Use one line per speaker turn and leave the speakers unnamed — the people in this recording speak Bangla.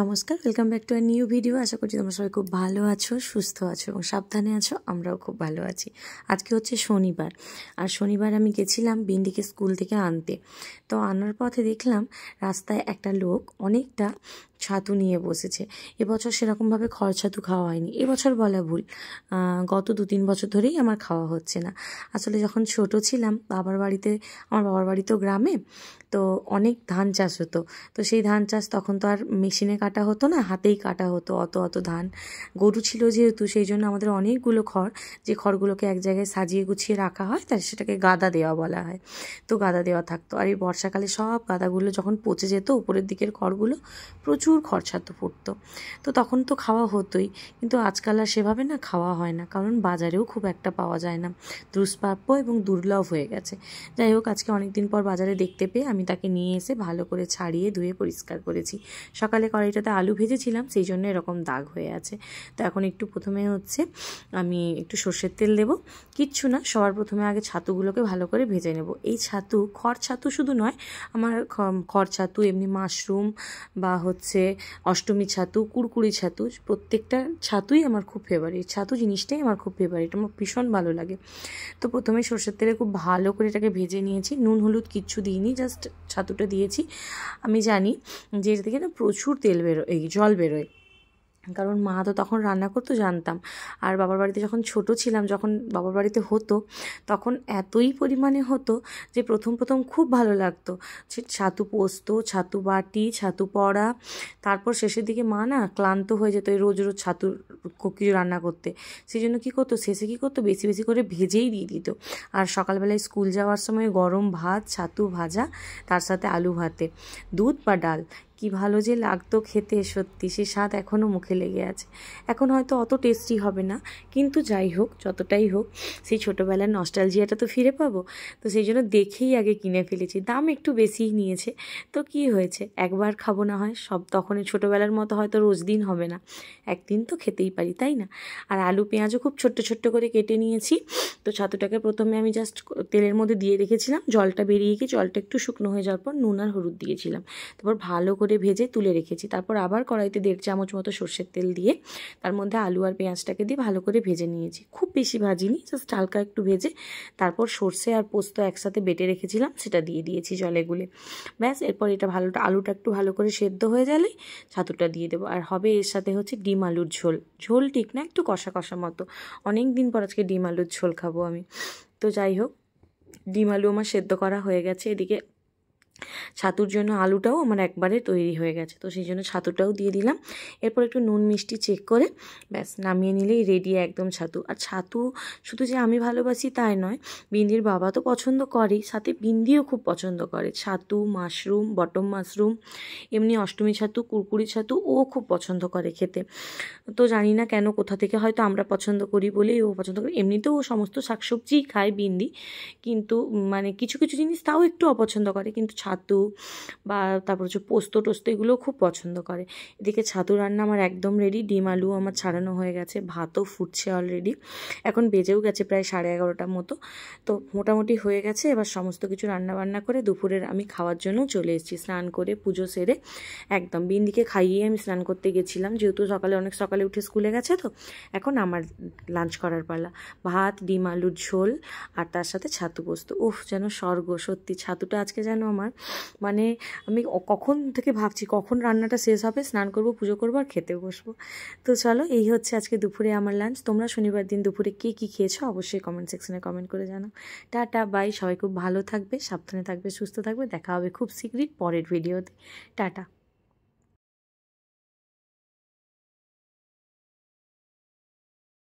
নমস্কার, welcome back to our new video. আশা করছি তোমরা সবাই খুব ভালো আছো, সুস্থ আছো এবং সাবধানে আছো। আমরাও খুব ভালো আছি। আজকে হচ্ছে শনিবার, আর শনিবার আমি গেছিলাম বিন্দিকে স্কুল থেকে আনতে। তো আনার পথে দেখলাম রাস্তায় একটা লোক অনেকটা ছাতু নিয়ে বসেছে। এবছর সেরকমভাবে খড় ছাতু খাওয়া হয়নি, এবছর বলা ভুল, গত 2-3 বছর ধরেই আমার খাওয়া হচ্ছে না। আসলে যখন ছোট ছিলাম আমার বাবার বাড়ি তো গ্রামে, তো অনেক ধান চাষ হতো। তো সেই ধান চাষ তখন তো আর মেশিনে কাটা হতো না, হাতেই কাটা হতো। অত অত ধান, গরু ছিল যেহেতু, সেই জন্য আমাদের অনেকগুলো খড়, যে খড়গুলোকে এক জায়গায় সাজিয়ে গুছিয়ে রাখা হয়, তার সেটাকে গাদা দেওয়া বলা হয়। তো গাদা দেওয়া থাকতো, আর এই বর্ষাকালে সব গাদাগুলো যখন পচে যেত, উপরের দিকের খড়গুলো প্রচুর খড় ছাতু ফুটতো। তো তখন তো খাওয়া হতোই, কিন্তু আজকাল আর সেভাবে না খাওয়া হয় না, কারণ বাজারেও খুব একটা পাওয়া যায় না, দুষ্প্রাপ্য এবং দুর্লভ হয়ে গেছে। যাই হোক, আজকে অনেকদিন পর বাজারে দেখতে পেয়ে আমি তাকে নিয়ে এসে ভালো করে ছাড়িয়ে ধুয়ে পরিষ্কার করেছি। সকালে কড়াইটাতে আলু ভেজেছিলাম, সেই জন্য এরকম দাগ হয়ে আছে। তো এখন একটু প্রথমে হচ্ছে আমি একটু সর্ষের তেল দেবো, কিচ্ছু না, সবার প্রথমে আগে ছাতুগুলোকে ভালো করে ভেজে নেব। এই ছাতু, খড় ছাতু শুধু নয়, আমার খড় ছাতু, এমনি মাশরুম বা হচ্ছে অষ্টমী ছাতু, কুরকুরি ছাতু, প্রত্যেকটা ছাতুই আমার খুব ফেভারিট। ছাতু জিনিসটাই আমার খুব ফেভারিট, আমার ভীষণ ভালো লাগে। তো প্রথমে সর্ষের তেলে খুব ভালো করে এটাকে ভেজে নিয়েছি, নুন হলুদ কিচ্ছু দিইনি, জাস্ট ছাতুটা দিয়েছি। আমি জানি যে এটা থেকে না প্রচুর তেল বেরোয়, এই জল বেরোয়, কারণ মা তো তখন রান্না করতো, জানতাম। আর বাবার বাড়িতে যখন ছোট ছিলাম, যখন বাবার বাড়িতে হতো, তখন এতই পরিমাণে হতো যে প্রথম প্রথম খুব ভালো লাগতো। ছাতু পোস্ত, ছাতু বাটি, ছাতু পড়া, তারপর শেষের দিকে মা না ক্লান্ত হয়ে যেত এই রোজ রোজ ছাতুর কিছু রান্না করতে। সেই জন্য কী করতো, শেষে কী করতো, বেশি বেশি করে ভেজেই দিয়ে দিত। আর সকালবেলায় স্কুল যাওয়ার সময় গরম ভাত, ছাতু ভাজা, তার সাথে আলু ভাতে দুধ বা ডাল, কি ভালো যে লাগতো খেতে, সত্যি সে স্বাদ এখনও মুখে লেগে আছে। এখন হয়তো অত টেস্টি হবে না, কিন্তু যাই হোক, যতটাই হোক, সেই ছোটোবেলার নস্টালজিয়াটা তো ফিরে পাবো। তো সেই জন্য দেখেই আগে কিনে ফেলেছি। দাম একটু বেশিই নিয়েছে, তো কি হয়েছে, একবার খাবো না হয়, সব তখন ছোটোবেলার মতো হয়তো রোজ দিন হবে না, একদিন তো খেতেই পারি, তাই না? আর আলু পেঁয়াজও খুব ছোট্ট ছোট্ট করে কেটে নিয়েছি। তো ছাতুটাকে প্রথমে আমি জাস্ট তেলের মধ্যে দিয়ে রেখেছিলাম, জলটা বেরিয়ে গিয়ে জলটা একটু শুকনো হয়ে যাওয়ার পর নুন আর হলুদ দিয়েছিলাম, তারপর ভালো করে ভেজে তুলে রেখেছি। তারপর আবার কড়াইতে 1.5 চামচ মতো সর্ষের তেল দিয়ে তার মধ্যে আলু আর পেঁয়াজটাকে দিয়ে ভালো করে ভেজে নিয়েছি, খুব বেশি ভাজিনি, জাস্ট হালকা একটু ভেজে তারপর সর্ষে আর পোস্ত একসাথে বেটে রেখেছিলাম, সেটা দিয়ে দিয়েছি জলে গুলে। ব্যাস, এরপর এটা আলুটা একটু ভালো করে সেদ্ধ হয়ে গেলেই ছাতুটা দিয়ে দেবো। আর হবে এর সাথে হচ্ছে ডিম আলুর ঝোল, ঝোল ঠিক না, একটু কষা কষা মতো। অনেক দিন পর আজকে ডিম আলুর ঝোল খাবো আমি। তো যাই হোক, ডিম আলু আমার সেদ্ধ করা হয়ে গেছে, এদিকে ছাতুর জন্য আলুটাও আমার একবারে তৈরি হয়ে গেছে, তো সেই জন্য ছাতুটাও দিয়ে দিলাম। এরপর একটু নুন মিষ্টি চেক করে ব্যাস নামিয়ে নিলেই রেডি একদম ছাতু। আর ছাতু শুধু যে আমি ভালোবাসি তাই নয়, বিন্দির বাবা তো পছন্দ করেই, সাথে বিন্দিও খুব পছন্দ করে ছাতু, মাশরুম, বটম মাশরুম, এমনি অষ্টমী ছাতু, কুরকুরি ছাতু ও খুব পছন্দ করে খেতে। তো জানি না কেন, কোথা থেকে, হয়তো আমরা পছন্দ করি বলেই ও পছন্দ করে। এমনিতেও ও সমস্ত শাকসবজিই খায় বিন্দি, কিন্তু মানে কিছু কিছু জিনিস তাও একটু অপছন্দ করে, কিন্তু ছাতু বা তারপর হচ্ছে পোস্ত টোস্ত এগুলোও খুব পছন্দ করে। এদিকে ছাতু রান্না আমার একদম রেডি, ডিম আলু আমার ছাড়ানো হয়ে গেছে, ভাতও ফুটছে অলরেডি, এখন বেজেও গেছে প্রায় 11:30টার মতো। তো মোটামুটি হয়ে গেছে, এবার সমস্ত কিছু রান্না বান্না করে দুপুরের আমি খাওয়ার জন্য চলে এসেছি, স্নান করে পুজো সেরে একদম। বিন্দিকে খাইয়ে আমি স্নান করতে গেছিলাম, যেহেতু অনেক সকালে উঠে স্কুলে গেছে, তো এখন আমার লাঞ্চ করার পালা। ভাত, ডিম আলুর ঝোল আর তার সাথে ছাতু পোস্ত, উফ যেন স্বর্গ, সত্যি ছাতুটা আজকে যেন আমার মানে, আমি কখন থেকে ভাবছি কখন রান্নাটা শেষ হবে, স্নান করব, পুজো করবো আর খেতে বসবো। তো চলো, এই হচ্ছে আজকে দুপুরে আমার লাঞ্চ। তোমরা শনিবার দিন দুপুরে কে কী খেয়েছো অবশ্যই কমেন্ট সেকশনে কমেন্ট করে জানাও। টাটা, বাই, সবাই খুব ভালো থাকবে, সাবধানে থাকবে, সুস্থ থাকবে, দেখা হবে খুব শীঘ্রই পরের ভিডিওতে। টাটা।